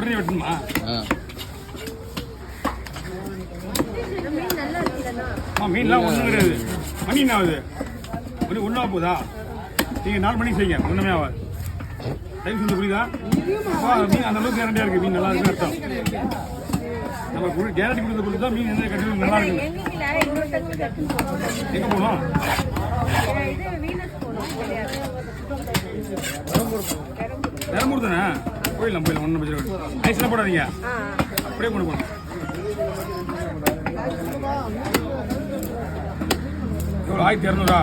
உடனே வெட்டணுமா? மீன்லாம் ஒன்றும் கிடையாது. மணி என்ன ஆகுது? மணி ஒன்றா போதா? நீங்கள் 4 மணிக்கு செய்யுங்க, ஒன்றுமே ஆகாது. டைம் சொல்ல புரியுதா? மீன் அந்த அளவுக்கு கேரண்டியாக இருக்குது. மீன் நல்லா இருக்குன்னு அர்த்தம். நம்ம கேரண்டி கொடுத்த பொழுது தான் மீன் என்ன கட்டி நல்லா இருக்கு. எங்கே போகணும்? பெரம்பூர் தானே? போயிடலாம் ஒன்றும் பிரச்சனை. ஐஸ்லாம் போடாதீங்க, அப்படியே கொண்டு போகணும். எவ்வளோ? 1200.